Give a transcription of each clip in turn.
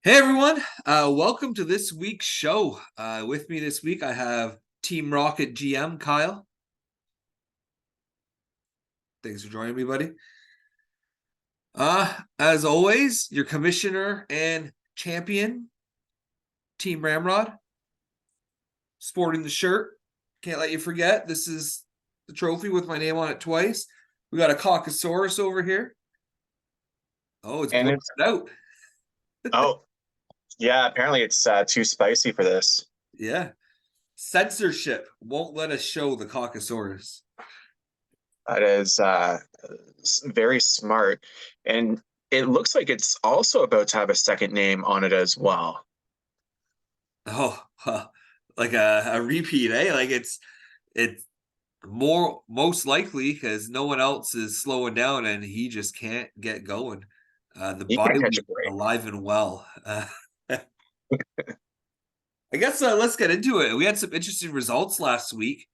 Hey everyone, welcome to this week's show. With me this week, I have Team Rocket GM Kyle. Thanks for joining me, buddy. As always, your commissioner and champion, Team Ramrod, sporting the shirt. Can't let you forget. This is the trophy with my name on it twice. We got a Caucasaurus over here. Oh, it's And blown it's out. oh yeah, apparently it's too spicy for this. Yeah, censorship won't let us show the Caucasaurus. That is very smart, and it looks like it's also about to have a second name on it as well. Oh, like a repeat, eh? Like it's most likely because no one else is slowing down and he just can't get going. The You bye can't catch a week break. alive and well. I guess let's get into it. We had some interesting results last week.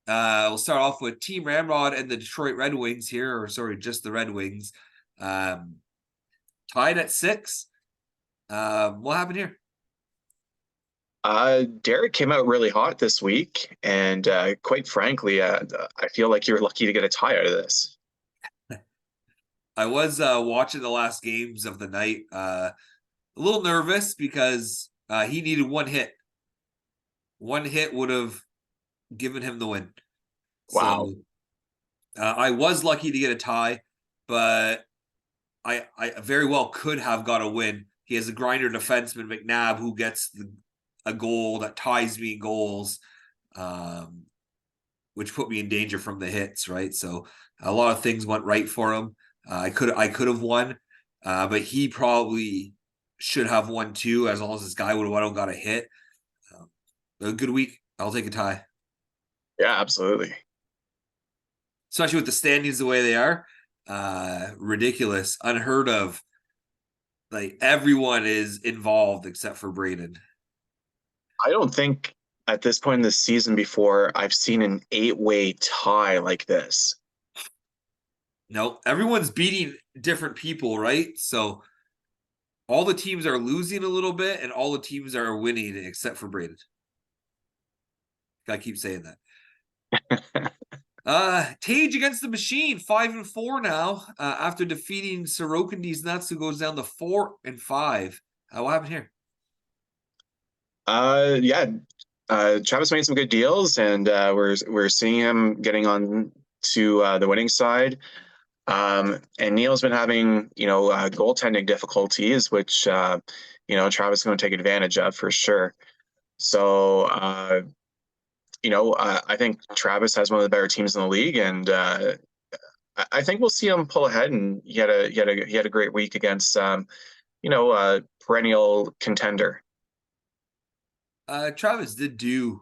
We'll start off with Team Ramrod and the Detroit Red Wings here, or sorry, just the Red Wings. Um, Tied at 6. What happened here? Derek came out really hot this week, and quite frankly, I feel like you're lucky to get a tie out of this. I was watching the last games of the night. A little nervous because he needed one hit. One hit would have given him the win. Wow. So I was lucky to get a tie, but I very well could have got a win. He has a grinder defenseman, McNabb, who gets a goal that ties me in goals, um, which put me in danger from the hits, right? So a lot of things went right for him. I could have won, but he probably should have won too, as long as this guy would have won and got a hit. A good week. I'll take a tie, Yeah, absolutely. especially with the standings the way they are. Ridiculous, unheard of. Like everyone is involved except for Braden. I don't think at this point in the season before I've seen an eight-way tie like this. No, everyone's beating different people, right? So all the teams are losing a little bit, and all the teams are winning except for Braden. I keep saying that. Tage against the Machine, 5-4 now. After defeating Sorokindi's Nuts, who goes down to 4-5. What happened here? Yeah, Travis made some good deals, and we're seeing him getting on to the winning side. And Neil's been having goaltending difficulties, which Travis is going to take advantage of for sure. So I think Travis has one of the better teams in the league, and I think we'll see him pull ahead. And he had a great week against perennial contender. Travis did do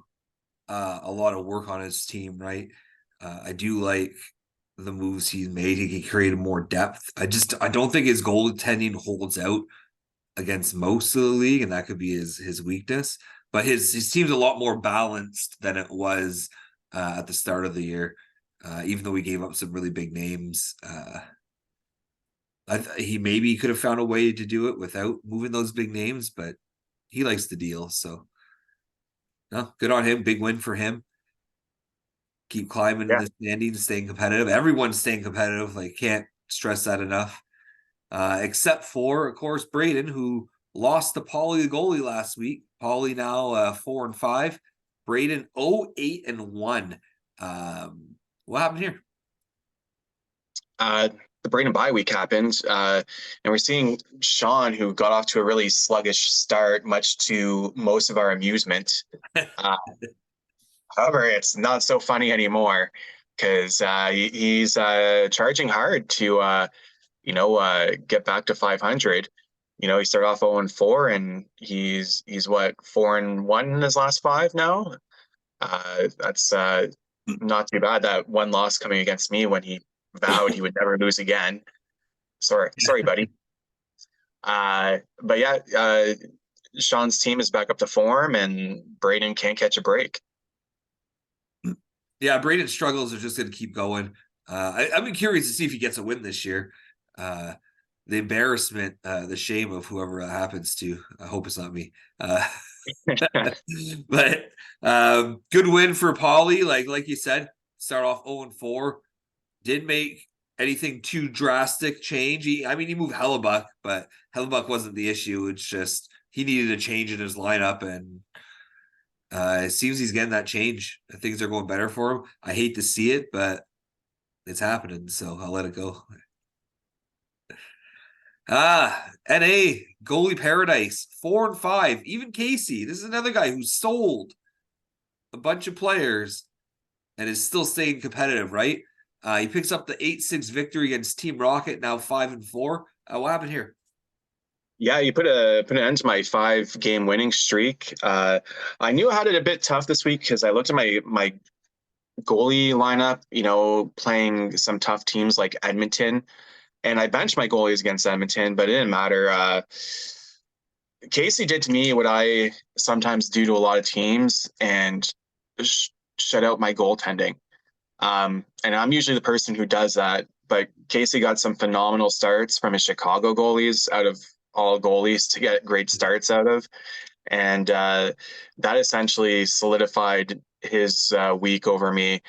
a lot of work on his team, right? I do like the moves he's made. He created more depth. I don't think his goaltending holds out against most of the league, and that could be his weakness. But his team's a lot more balanced than it was at the start of the year. Even though we gave up some really big names, he maybe could have found a way to do it without moving those big names. But he likes the deal, so no, good on him. Big win for him. Keep climbing in Yeah, the standings, staying competitive. Everyone's staying competitive. Like, can't stress that enough. Except for, of course, Braden, who lost to Paulie the goalie last week. Paulie now 4-5. Braden 0-8-1. What happened here? the Braden bye week happened, and we're seeing Sean, who got off to a really sluggish start, much to most of our amusement. Uh, However, it's not so funny anymore because he's charging hard to get back to 500. He started off 0-4, and he's what, 4-1 in his last five now. That's not too bad. That one loss coming against me when he vowed he would never lose again. Sorry, buddy. But yeah, Sean's team is back up to form, and Braden can't catch a break. Yeah, Braden's struggles are just going to keep going. I'm curious to see if he gets a win this year. the embarrassment, the shame of whoever that happens to. I hope it's not me. But good win for Paulie. Like you said, start off 0-4. Didn't make anything too drastic change. I mean, he moved Hellebuck, but Hellebuck wasn't the issue. It's just he needed a change in his lineup, and it seems he's getting that change. Things are going better for him. I hate to see it, but it's happening, so I'll let it go. NA goalie paradise 4-5. Even Casey, this is another guy who sold a bunch of players and is still staying competitive, right? He picks up the 8-6 victory against Team Rocket, now 5-4. What happened here? Yeah, you put an end to my 5 game winning streak. I knew I had it a bit tough this week because I looked at my goalie lineup, playing some tough teams like Edmonton, and I benched my goalies against Edmonton, but it didn't matter. Casey did to me what I sometimes do to a lot of teams and shut out my goaltending. And I'm usually the person who does that, but Casey got some phenomenal starts from his Chicago goalies out of all goalies to get great starts out of. And that essentially solidified his week over me.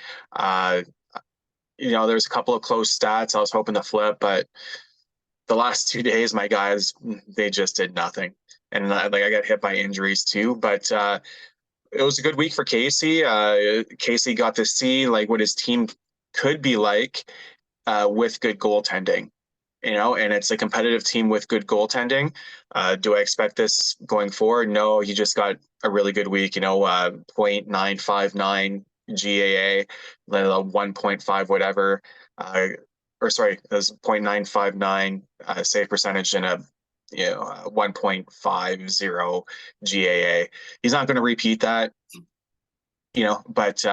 There's a couple of close stats I was hoping to flip, but the last 2 days, my guys, they just did nothing. And I got hit by injuries too, but it was a good week for Casey. Casey got to see what his team could be like with good goaltending, and it's a competitive team with good goaltending. Do I expect this going forward? No, he just got a really good week, 0.959 GAA, 1.5 whatever, or sorry, it was 0.959 save percentage and a 1.50 GAA. He's not going to repeat that, but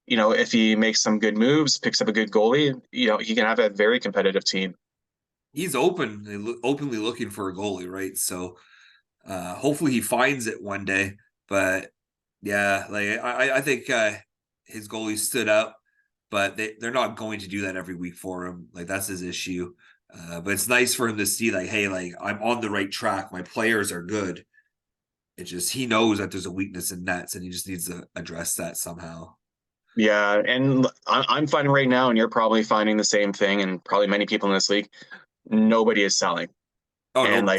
if he makes some good moves, picks up a good goalie, he can have a very competitive team. He's openly looking for a goalie, right? So hopefully he finds it one day. But yeah, I think his goalie stood up, but they're not going to do that every week for him. That's his issue. But it's nice for him to see hey, I'm on the right track. My players are good. It's just he knows that there's a weakness in nets, and he just needs to address that somehow. Yeah, and I'm finding right now, and you're probably finding the same thing, and probably many people in this league, nobody is selling. Oh And no,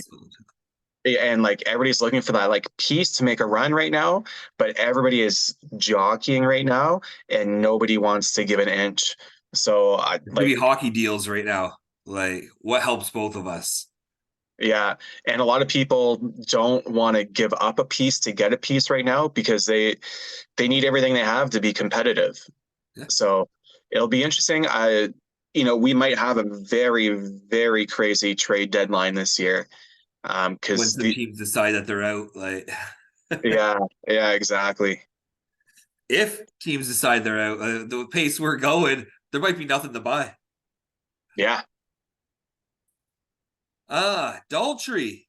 everybody's looking for that piece to make a run right now, but everybody is jockeying right now and nobody wants to give an inch. So I maybe hockey deals right now. What helps both of us? yeah, and a lot of people don't want to give up a piece to get a piece right now because they need everything they have to be competitive. Yeah. So it'll be interesting. We might have a very, very crazy trade deadline this year. When Because some teams decide that they're out, yeah, exactly. if teams decide they're out, the pace we're going, there might be nothing to buy. Yeah. Daltrey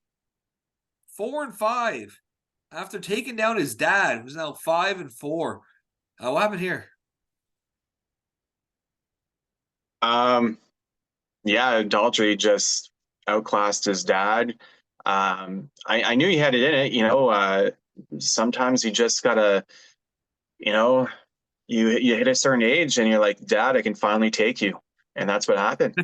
4-5 after taking down his dad, who's now 5-4. What happened here? Yeah, Daltrey just outclassed his dad. I knew he had it in it, sometimes you just gotta, you know, you hit a certain age and you're like, Dad, I can finally take you. And that's what happened.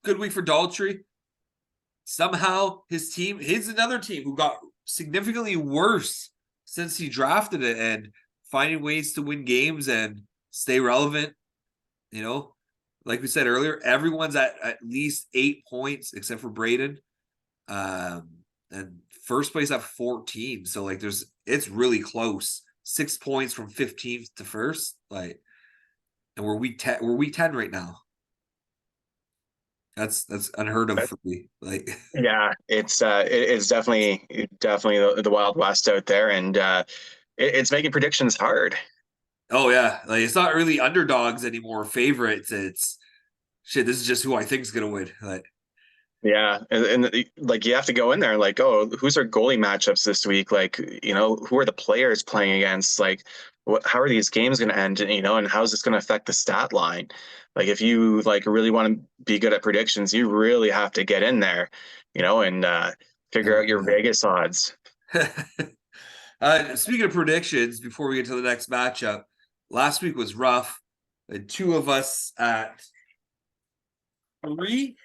Good week for Daltrey. Somehow his another team who got significantly worse since he drafted it and finding ways to win games and stay relevant. Like we said earlier, everyone's at least 8 points except for Braden. And first place at 14. So it's really close. 6 points from 15th to first. And we're week 10. We're week 10 right now. That's unheard of for me. Yeah, it's definitely the Wild West out there, and it's making predictions hard. Oh yeah, it's not really underdogs anymore, favorites. It's shit. This is just who I think is gonna win. Yeah, and you have to go in there oh, who's our goalie matchups this week? Who are the players playing against? how are these games going to end, and how is this going to affect the stat line? Like if you like really want to be good at predictions, you really have to get in there, and figure out your Vegas odds. Speaking of predictions, before we get to the next matchup, last week was rough. Two of us at three.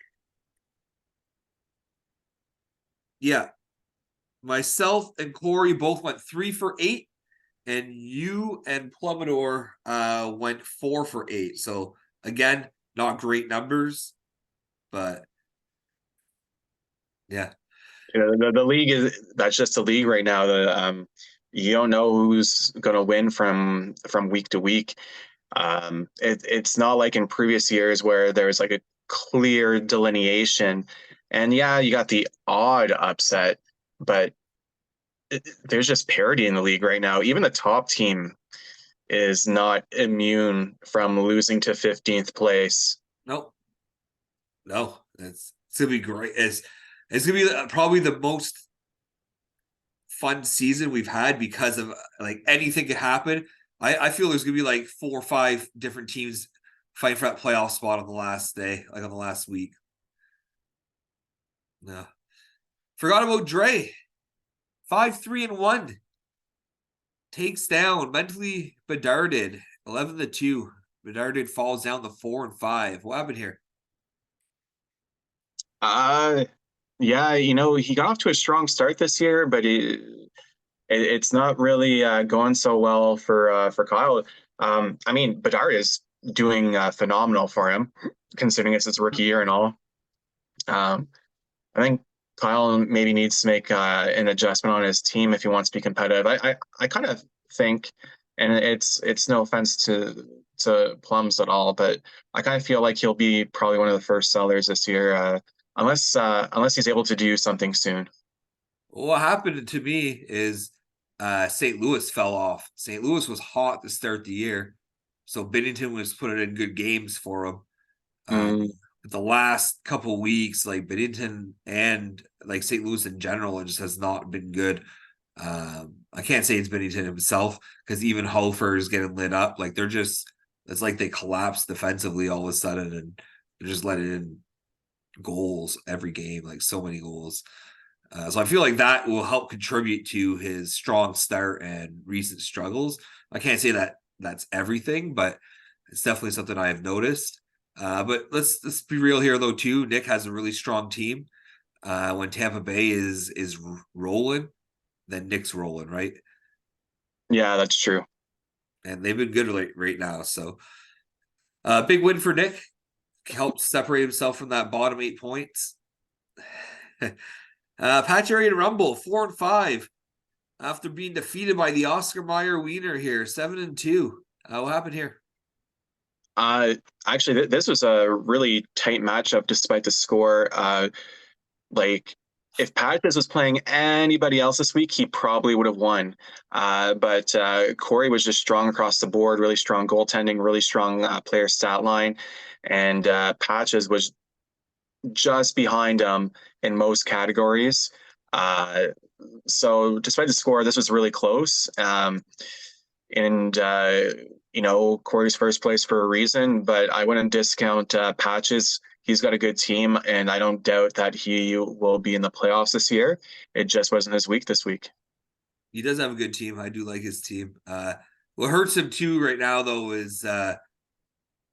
Yeah, myself and Corey both went 3 for 8, and you and Plumidor went 4 for 8. So again, not great numbers, but yeah. The league that's just the league right now. You don't know who's going to win from week to week. It's not like in previous years where there's like a clear delineation. And yeah, you got the odd upset, but there's just parity in the league right now. Even the top team is not immune from losing to 15th place. No, no, it's gonna be great. It's gonna be probably the most fun season we've had because of like anything could happen. I feel there's gonna be like 4 or 5 different teams fighting for that playoff spot on the last day, like on the last week. No, forgot about Dre. 5-3-1 takes down mentally Bedarded 11-2. Bedarded falls down to 4-5. What happened here? Uh, yeah, he got off to a strong start this year, but it's not really going so well for Kyle. I mean, Bedard is doing phenomenal for him, considering it's his rookie year and all. Um, I think Kyle maybe needs to make an adjustment on his team if he wants to be competitive. I kind of think, and it's no offense to Plums at all, but I kind of feel like he'll be probably one of the first sellers this year, unless he's able to do something soon. What happened to me is St. Louis fell off. St. Louis was hot to start the year, so Binnington was putting in good games for him. Mm, The last couple weeks, like Binnington and like St. Louis in general, it just has not been good. I can't say it's Binnington himself because even Hofer is getting lit up. Like it's like they collapsed defensively all of a sudden, and they're just letting in goals every game, like so many goals. So I feel like that will help contribute to his strong start and recent struggles. I can't say that that's everything, but it's definitely something I have noticed. But let's be real here though too. Nick has a really strong team. When Tampa Bay is rolling, then Nick's rolling, right? yeah, that's true. And they've been good right now. So big win for Nick. Helps separate himself from that bottom 8 points. Patch Rumble 4-5 after being defeated by the Oscar Mayer Wiener here 7-2. What happened here? Uh, Actually, this was a really tight matchup despite the score. Like, if Patches was playing anybody else this week, he probably would have won. But Corey was just strong across the board, really strong goaltending, really strong player stat line. And Patches was just behind him in most categories. Uh, so, despite the score, this was really close. And Corey's first place for a reason, but I wouldn't discount Patches. He's got a good team, and I don't doubt that he will be in the playoffs this year. It just wasn't his week this week. He does have a good team. I do like his team. What hurts him too right now though is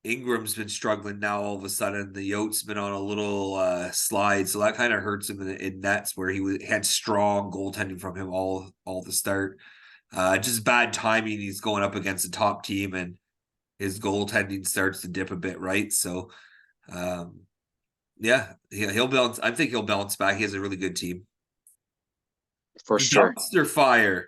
Ingram's been struggling now all of a sudden. The Yote's been on a little slide, so that kind of hurts him in nets where had strong goaltending from him all the start. Just bad timing. He's going up against a top team, and his goaltending starts to dip a bit, right? So, um, yeah, he'll bounce. I think he'll bounce back. He has a really good team. For The sure. dumpster fire.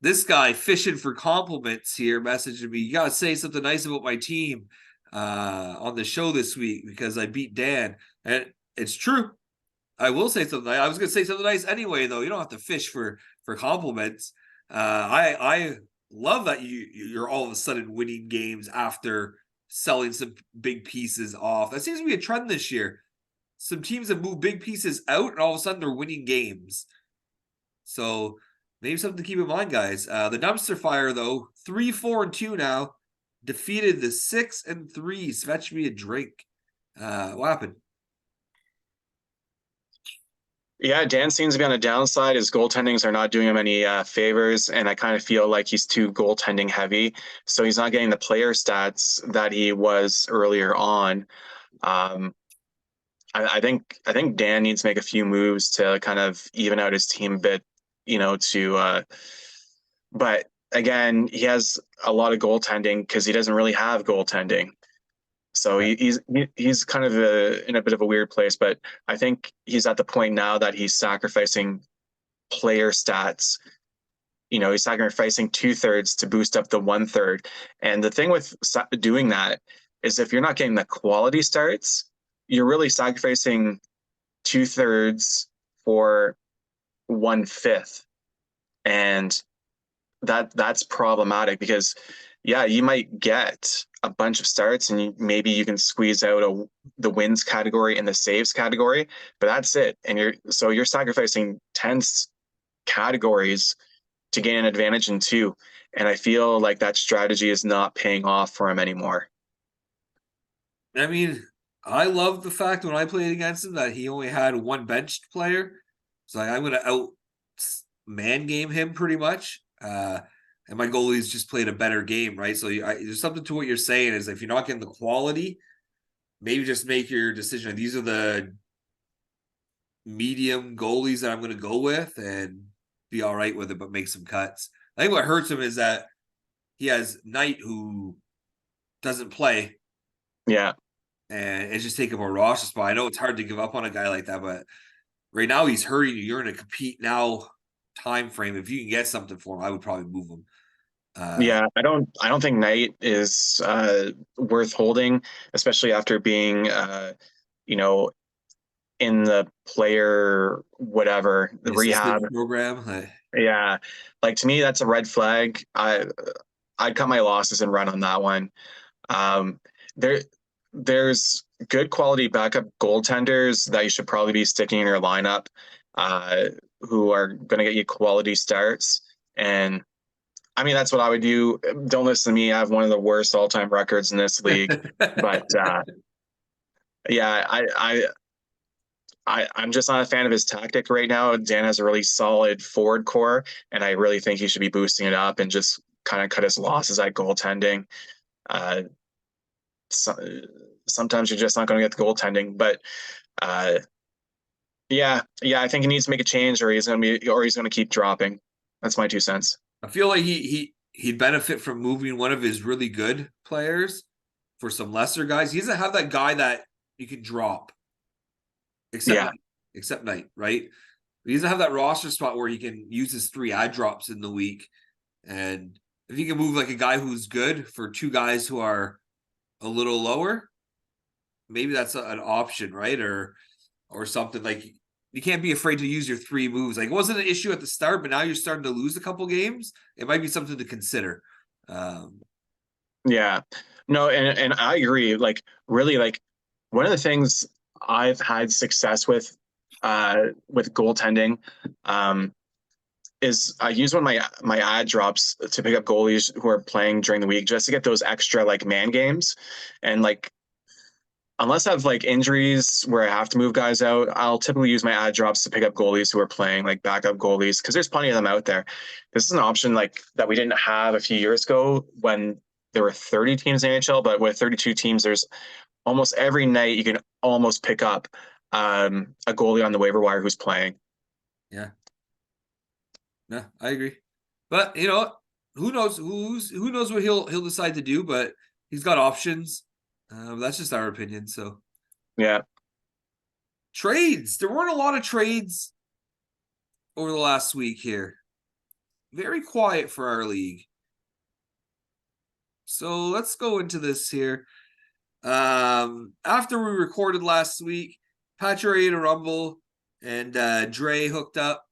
This guy fishing for compliments here, messaging me. You gotta say something nice about my team on the show this week because I beat Dan, and it's true. I will say something. I was gonna say something nice anyway, though. You don't have to fish for compliments. I love that you're all of a sudden winning games after selling some big pieces off. That seems to be a trend this year. Some teams have moved big pieces out, and all of a sudden they're winning games. So maybe something to keep in mind, guys. The dumpster fire though, 3-4-2 now, defeated the 6-3. Fetch me a drink. What happened? Yeah, Dan seems to be on the downside. His goaltendings are not doing him any favors, and I kind of feel like he's too goaltending heavy. So he's not getting the player stats that he was earlier on. Um, I think Dan needs to make a few moves to kind of even out his team a bit, to but again, he has a lot of goaltending because he doesn't really have goaltending. So he's kind of in a bit of a weird place, but I think he's at the point now that he's sacrificing player stats. He's sacrificing 2/3 to boost up the 1/3. And the thing with doing that is if you're not getting the quality starts, you're really sacrificing 2/3 for 1/5. And that's problematic because yeah, you might get a bunch of starts and maybe you can squeeze out the wins category and the saves category, but that's it. And you're sacrificing 10 categories to gain an advantage in two. And I feel like that strategy is not paying off for him anymore. I mean, I love the fact when I played against him that he only had one benched player. So I'm going to out man game him pretty much. And my goalies just played a better game, right? So there's something to what you're saying is if you're not getting the quality, maybe just make your decision. These are the medium goalies that I'm going to go with and be all right with it, but make some cuts. I think what hurts him is that he has Knight who doesn't play Yeah. and it's just taking a roster spot. I know it's hard to give up on a guy like that, but right now he's hurting you. You're in a compete now time frame. If you can get something for him, I would probably move him. Yeah, I don't think Knight is worth holding, especially after being you know, in the player whatever, the The rehab. assistant program. Yeah. Like to me that's a red flag. I'd cut my losses and run on that one. Um, there, there's good quality backup goaltenders that you should probably be sticking in your lineup, uh, who are going to get you quality starts. And I mean, that's what I would do. Don't listen to me. I have one of the worst all-time records in this league, but yeah, I'm just not a fan of his tactic right now. Dan has a really solid forward core, and I really think he should be boosting it up and just kind of cut his losses at goaltending. Uh, so, sometimes you're just not going to get the goaltending. But uh, yeah, I think he needs to make a change, or he's going to keep dropping. That's my 2 cents. I feel like he'd benefit from moving one of his really good players for some lesser guys. He doesn't have that guy that you can drop, except Yeah, Knight, except Knight, right? He doesn't have that roster spot where he can use his 3 ad drops in the week. And if you can move like a guy who's good for 2 guys who are a little lower, maybe that's an option, right? Or something like you can't be afraid to use your 3 moves. Like it wasn't an issue at the start, but now you're starting to lose a couple games. It might be something to consider. Um, yeah, no, and I agree. Like really, like one of the things I've had success with goaltending, um, is I use one of my ad drops to pick up goalies who are playing during the week just to get those extra like man games. And like unless I have like injuries where I have to move guys out, I'll typically use my ad drops to pick up goalies who are playing like backup goalies because there's plenty of them out there. This is an option like that we didn't have a few years ago when there were 30 teams in the NHL, but with 32 teams, there's almost every night you can almost pick up a goalie on the waiver wire who's playing. yeah, yeah, I agree. But you know, who knows what he'll decide to do, but he's got options. That's just our opinion. So Yeah. trades. There weren't a lot of trades over the last week here. Very quiet for our league. So let's go into this here. After we recorded last week, Patrick ate a rumble and Dre hooked up.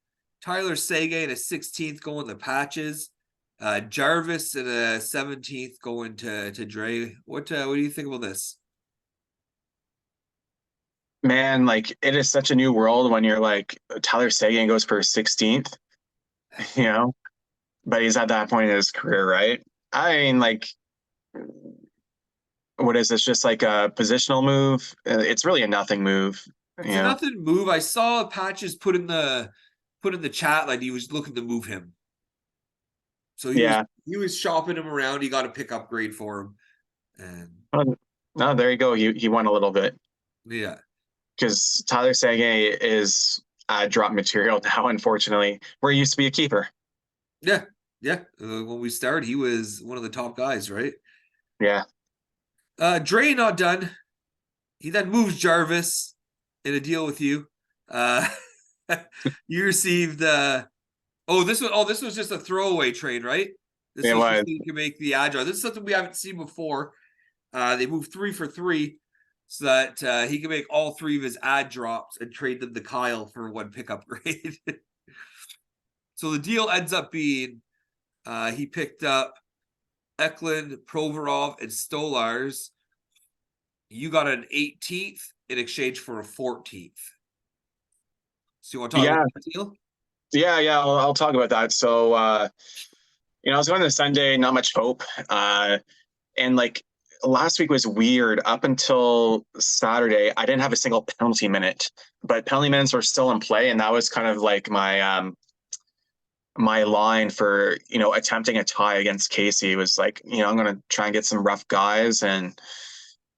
Tyler Sagan in a 16th going to Patches. Jarvis in a 17th going to Dre. What do you think about this? Man, like it is such a new world when you're like Tyler Sagan goes for 16th. you know, but he's at that point in his career, right? I mean, like, what is this? Just like a positional move? It's really a nothing move, you It's a know? nothing move. I saw Patches put in the chat like he was looking to move him. So Yeah. he was shopping him around. He got a pickup grade for him, and Oh, no, there you go. He won a little bit yeah, because Tyler Seguin is drop material now, unfortunately, where he used to be a keeper. yeah, yeah. When we started, he was one of the top guys, right? Yeah. Dre not done. He then moves Jarvis in a deal with you. Uh, you received. This was just a throwaway trade, right? This It was just was. so you can make the agile. This is something we haven't seen before. They moved 3 for 3 so that he can make all 3 of his ad drops and trade them to Kyle for 1 pickup grade. So the deal ends up being he picked up Eklund, Provorov, and Stolars. You got an 18th in exchange for a 14th. So you want to talk about Yeah. that deal? Yeah. I'll talk about that. So, I was going to Sunday, not much hope. And like last week was weird. Up until Saturday, I didn't have a single penalty minute, but penalty minutes were still in play. And that was kind of like my line for, attempting a tie against Casey was like, I'm going to try and get some rough guys and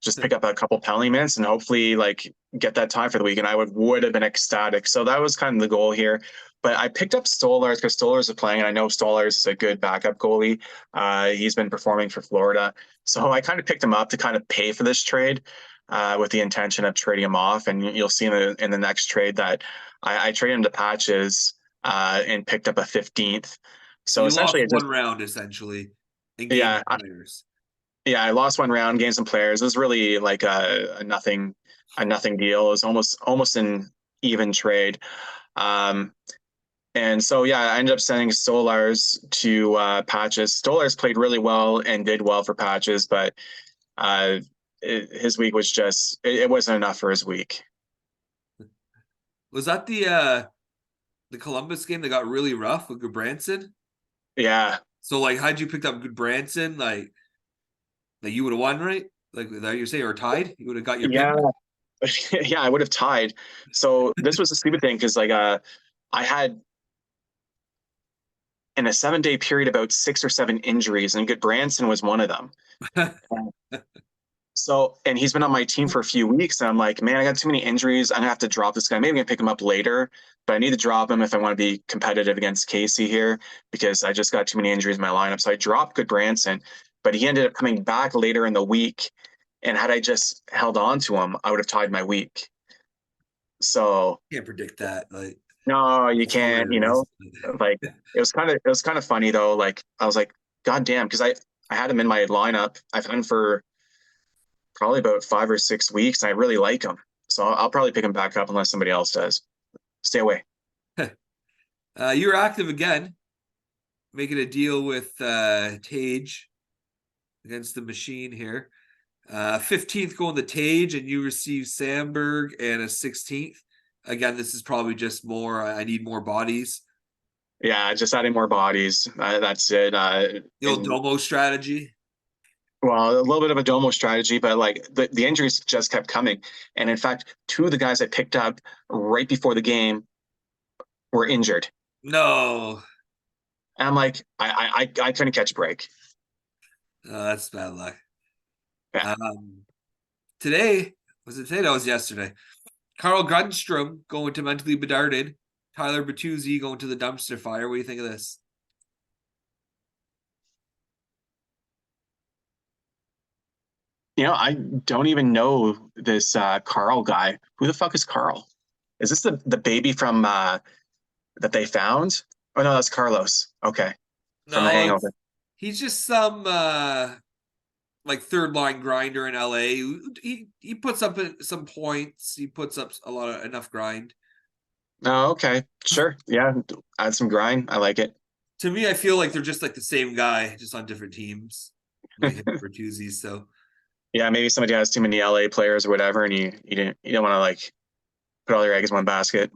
just pick up a couple penalty minutes and hopefully like get that tie for the week. And I would have been ecstatic. So that was kind of the goal here. But I picked up Stolars because Stolars is playing, and I know Stolars is a good backup goalie. He's been performing for Florida, so I kind of picked him up to kind of pay for this trade, with the intention of trading him off. And you'll see in the next trade that I traded him to Patches, and picked up a 15th. So So you essentially, lost it just 1 round essentially and gained yeah, players. yeah, I lost 1 round, gained some players. It was really like a nothing deal. It was almost an even trade. Um, and so yeah, I ended up sending Stolars to Patches. Stolars played really well and did well for Patches, but uh, his week was just it wasn't enough for his week. Was that the Columbus game that got really rough with Goodbranson? Yeah, So like, how'd you pick up Goodbranson? Like that you would have won, right? Like that you say or tied, you would have got your pick. yeah, yeah. I would have tied. So this was a stupid thing because like I had in a 7 day period about 6 or 7 injuries, and Good Branson was one of them. So, and he's been on my team for a few weeks, and I'm like, man, I got too many injuries. I'm gonna have to drop this guy. Maybe I'm gonna pick him up later, but I need to drop him if I want to be competitive against Casey here because I just got too many injuries in my lineup. So I dropped Good Branson, but he ended up coming back later in the week. And had I just held on to him, I would have tied my week. So Can't predict that. Like no, you that's can't, hilarious. like it was kind of funny though. Like I was like, God damn, because I had him in my lineup. I've had him for probably about 5 or 6 weeks, and I really like him. So I'll probably pick him back up unless somebody else does. Stay away. You're active again, making a deal with Tage against the machine here. 15th going to Tage, and you receive Sandberg and a 16th. Again, this is probably just more. I need more bodies. Yeah, just adding more bodies. That's it. The old And Domo strategy. well, a little bit of a domo strategy, but like the injuries just kept coming. And in fact, 2 of the guys I picked up right before the game were injured. No, And I'm like, I couldn't catch a break. that's bad luck. Yeah. Um, today was it today? That was yesterday. Carl Grundstrom going to mentally bedarded. Tyler Bertuzzi going to the dumpster fire. What do you think of this? I don't even know this Carl guy. Who the fuck is Carl? Is this the baby from that they found? Oh no, that's Carlos. Okay, from The No, Hangover. he's just some like third line grinder in LA. He puts up some points. He puts up a lot of enough grind. Oh, okay, sure. Yeah, add some grind. I like it. To me, I feel like they're just like the same guy, just on different teams. Like him and Bertuzzi. So Yeah, maybe somebody has too many LA players or whatever, and you don't want to like put all your eggs in one basket.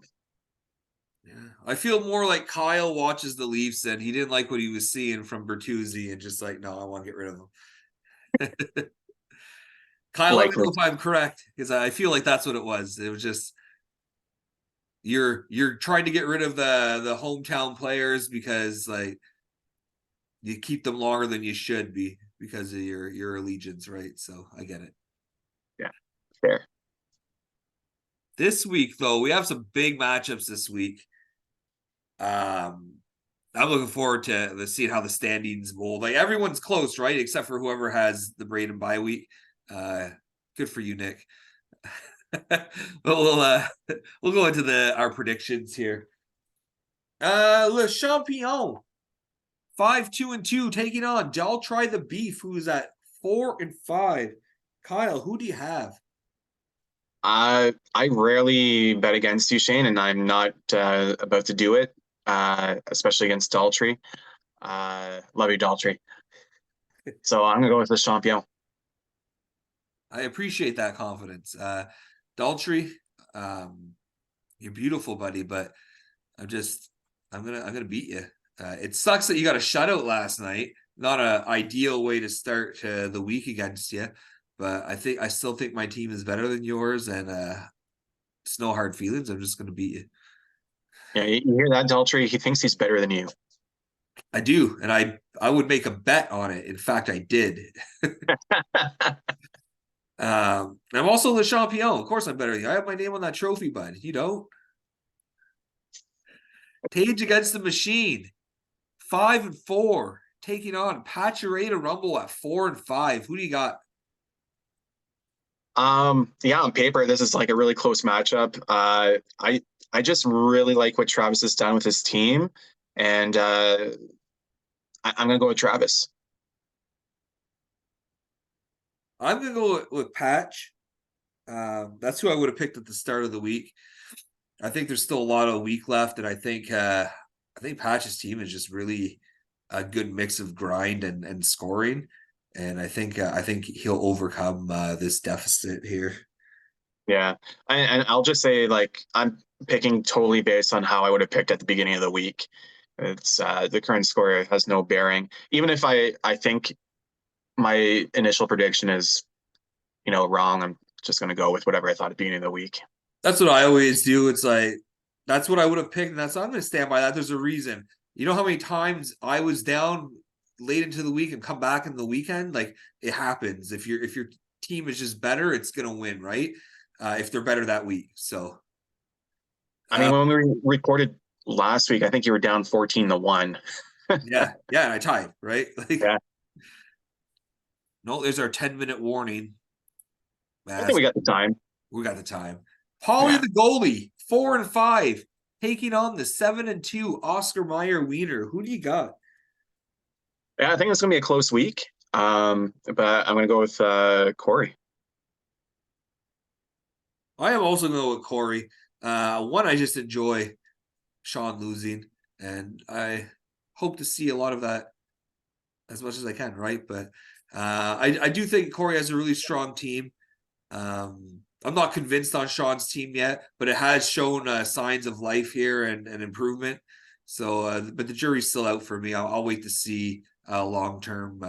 yeah. I feel more like Kyle watches the Leafs and he didn't like what he was seeing from Bertuzzi and just like, no, I want to get rid of him. Kyle, let me Likely. know if I'm correct because I feel like that's what it was. It was just you're trying to get rid of the hometown players because like you keep them longer than you should be because of your allegiance, right? So I get it. Yeah, fair. This week though, we have some big matchups this week. Um, I'm looking forward to seeing how the standings mold. Like everyone's close, right? Except for whoever has the Braden bye week. Uh, good for you, Nick. But we'll go into the our predictions here. Le Champion 5-2-2 taking on I'll try the beef, who's at 4-5. Kyle, who do you have? I rarely bet against you, Shane, and I'm not about to do it, especially against Daltrey. Love you, Daltrey. So I'm gonna go with the champion. I appreciate that confidence. Daltrey, um, you're beautiful, buddy, but I'm just I'm gonna beat you. It sucks that you got a shutout last night. Not an ideal way to start the week against you, but I still think my team is better than yours, and it's no hard feelings. I'm just gonna beat you. Yeah, you hear that, Daltrey? He thinks he's better than you. I do, and I would make a bet on it. In fact, I did. I'm also the champion. Of course, I'm better than you. I have my name on that trophy, bud. You don't. Tage against the machine. 5-4, taking on Pachareta Rumble at 4-5. Who do you got? Yeah, on paper, this is like a really close matchup. I just really like what Travis has done with his team, and I'm gonna go with Travis. I'm gonna go with Patch. That's who I would have picked at the start of the week. I think there's still a lot of week left, and I think Patch's team is just really a good mix of grind and scoring, and I think he'll overcome this deficit here. Yeah, and I'll just say like I'm picking totally based on how I would have picked at the beginning of the week. It's the current score has no bearing. Even if I think my initial prediction is wrong, I'm just gonna go with whatever I thought at the beginning of the week. That's what I always do. It's like that's what I would have picked, and I'm going to stand by that. There's a reason. You know how many times I was down late into the week and come back in the weekend? Like it happens. If your team is just better, it's going to win, right? If they're better that week. So I mean, uh, when we recorded last week, I think you were down 14-1. yeah, and I tied, right? Like Yeah, no, there's our 10-minute warning. I think we got the time. We got the time. Polly Yeah, the goalie, 4-5, taking on the 7-2 Oscar Meyer Wiener. Who do you got? yeah, I think it's gonna be a close week. But I'm gonna go with Corey. I am also going with Corey. One, I just enjoy Sean losing, and I hope to see a lot of that as much as I can, right? But I do think Corey has a really strong team. I'm not convinced on Sean's team yet, but it has shown signs of life here and improvement. So, but the jury's still out for me. I'll wait to see long term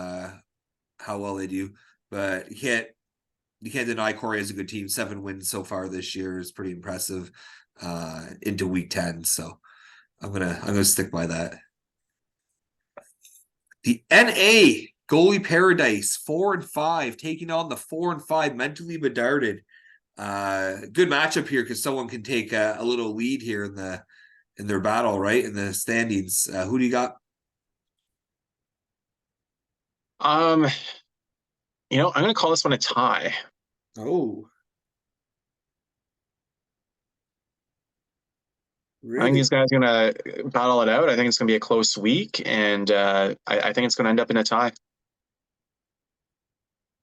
how well they do. But you can't deny Corey has a good team. 7 wins so far this year is pretty impressive into week 10. So I'm gonna stick by that. The NA goalie paradise 4-5 taking on the 4-5 mentally bedarded. Good matchup here because someone can take a little lead here in their battle, right? In the standings. Who do you got? Um, I'm gonna call this one a tie. Oh, I think really? these guys are gonna battle it out. I think it's gonna be a close week, and I think it's gonna end up in a tie.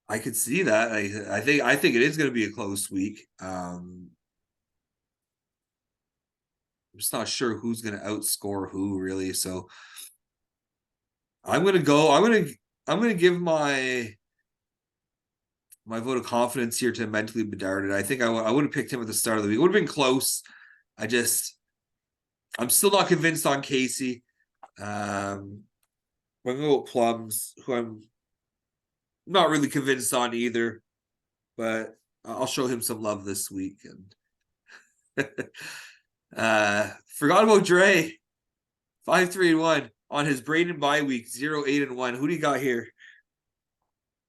I could see that. I think it is going to be a close week. I'm just not sure who's going to outscore who really. So I'm going to go. I'm going to give my vote of confidence here to mentally bedarded. I think I would have picked him at the start of the week. It would have been close. I just I'm still not convinced on Casey. I'm gonna go with Plums, who I'm not really convinced on either, but I'll show him some love this week. And forgot about Dre. 5-3-1 on his Braden bye week, 0-8-1. Who do you got here?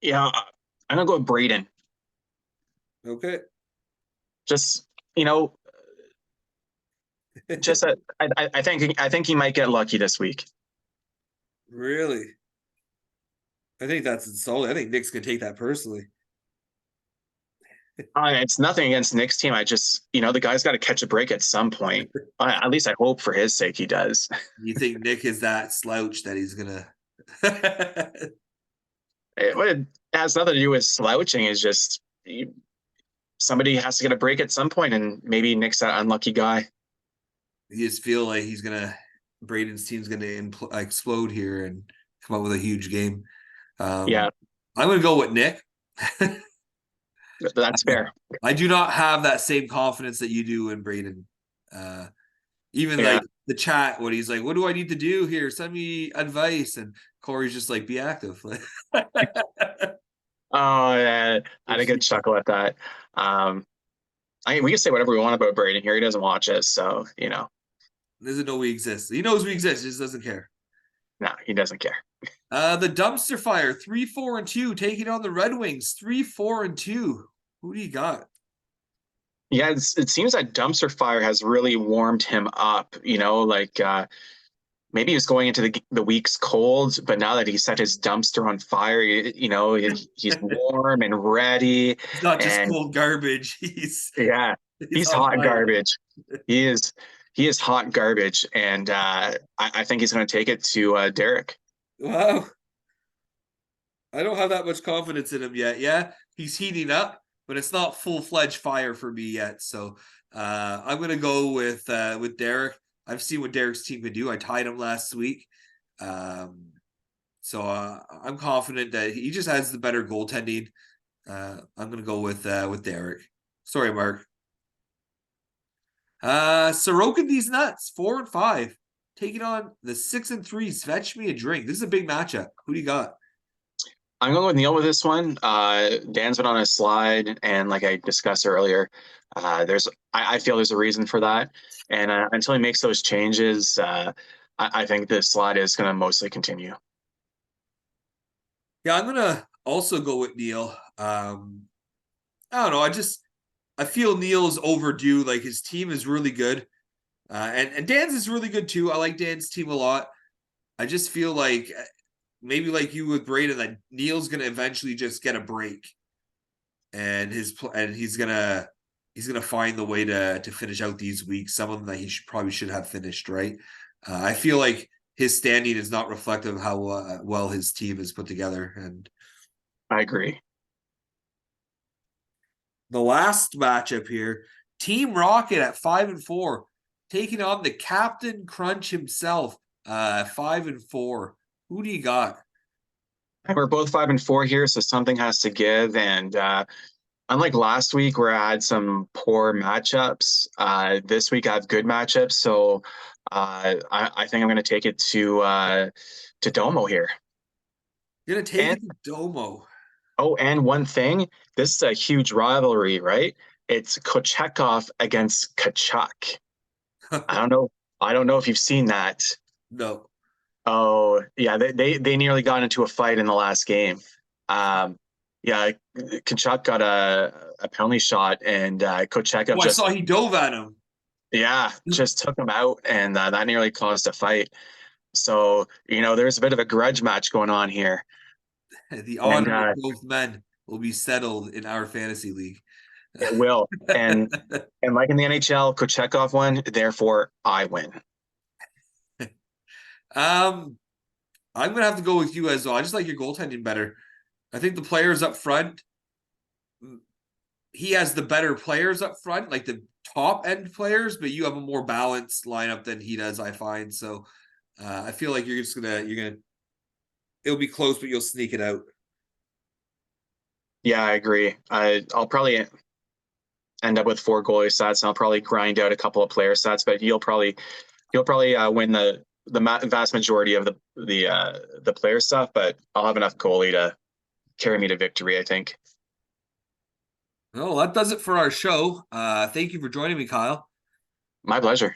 Yeah, I'm gonna go with Braden. Okay. Just you know, just I think he might get lucky this week. Really? I think that's insulting. I think Nick's gonna take that personally. It's nothing against Nick's team. I just the guy's got to catch a break at some point. At least I hope for his sake he does. You think Nick is that slouch that he's gonna It has nothing to do with slouching. It's just somebody has to get a break at some point, and maybe Nick's that unlucky guy. you just feel like he's gonna Braden's team's gonna explode here and come up with a huge game. Yeah, I'm gonna go with Nick. that's fair. I do not have that same confidence that you do in Braden. Uh, Even Yeah. like the chat, what he's like, what do I need to do here? Send me advice. And Corey's just like, be active. Oh, yeah. I had a good chuckle at that. Um, we can say whatever we want about Braden here. He doesn't watch us, so Doesn't know we exist. He knows we exist, he just doesn't care. no, he doesn't care. The dumpster fire, 3-4-2, taking on the Red Wings, 3-4-2. Who do you got? Yeah, it seems that dumpster fire has really warmed him up. Maybe he was going into the week's cold, but now that he set his dumpster on fire, he's warm and ready. He's not just And cold garbage. yeah, He's he's on hot fire. garbage. He is hot garbage, and I think he's going to take it to Derek. Wow. I don't have that much confidence in him yet. Yeah, he's heating up, but it's not full-fledged fire for me yet. So I'm gonna go with Derek. I've seen what Derek's team can do. I tied him last week. So I'm confident that he just has the better goaltending. I'm gonna go with Derek. Sorry, Mark. Sorokin these nuts, 4-5. Taking on the 6-3s. Fetch me a drink. This is a big matchup. Who do you got? I'm going with Neil with this one. Dan's been on a slide, and like I discussed earlier, I feel there's a reason for that. And until he makes those changes, I think this slide is going to mostly continue. Yeah, I'm gonna also go with Neil. I don't know. I feel Neil's overdue. Like his team is really good, and Dan's is really good too. I like Dan's team a lot. I just feel like maybe like you with Braden, that Neil's gonna eventually just get a break, and he's gonna find the way to finish out these weeks. Some of them that he probably should have finished right. I feel like his standing is not reflective of how well his team is put together, and I agree. the last matchup here, Team Rocket at 5-4, taking on the Captain Crunch himself, 5-4. Who do you got? We're both 5-4 here, so something has to give. And unlike last week where I had some poor matchups, this week I have good matchups. So I think I'm going to take it to Domo here. You're gonna take And it to Domo. and one thing, this is a huge rivalry, right? It's Kochekov against Kachuk. I don't know. I don't know if you've seen that. No. Oh, yeah, they nearly got into a fight in the last game. Um, yeah, Kachuk got a penalty shot, and Kochekov Oh, I saw he dove at him. just took him out, and that nearly caused a fight. So there's a bit of a grudge match going on here, The and honor of both men will be settled in our fantasy league. it will. And like in the NHL, Kochekov won, therefore I win. um, I'm gonna have to go with you as well. I just like your goaltending better. I think the players up front, he has the better players up front, like the top end players, but you have a more balanced lineup than he does, I find. So I feel like it'll be close, but you'll sneak it out. Yeah, I agree. I'll probably end up with 4 goalie stats, and I'll probably grind out a couple of player stats, but you'll probably He'll probably win the vast majority of the player stuff, but I'll have enough goalie to carry me to victory, I think. Well, that does it for our show. Thank you for joining me, Kyle. My pleasure.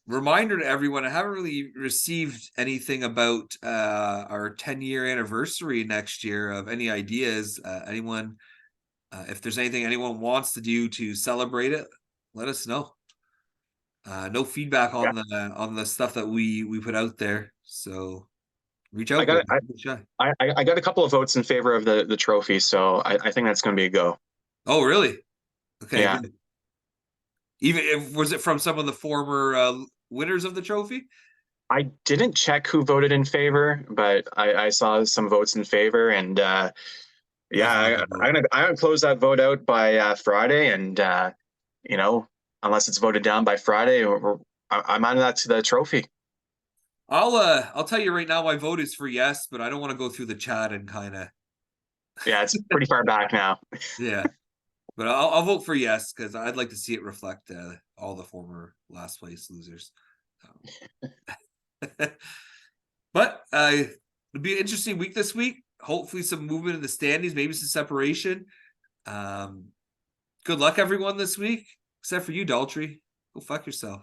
Reminder to everyone, I haven't really received anything about our 10-year anniversary next year of any ideas. Anyone, if there's anything anyone wants to do to celebrate it, let us know. No feedback Yeah, on the stuff that we put out there. So reach I out. got I got a couple of votes in favor of the trophy, so I think that's going to be a go. Oh, really? Okay, Yeah, good. Even if was it from some of the former winners of the trophy? I didn't check who voted in favor, but I saw some votes in favor, and yeah, Definitely a good vote. I'm gonna close that vote out by Friday, and you know, unless it's voted down by Friday, I'm on that to the trophy. I'll tell you right now my vote is for yes, but I don't want to go through the chat and kind of Yeah, it's pretty far back now. yeah. But I'll vote for yes because I'd like to see it reflect all the former last place losers. But it'll be an interesting week this week. Hopefully, some movement in the standings, maybe some separation. Um, good luck, everyone, this week, except for you, Daltrey. Go fuck yourself.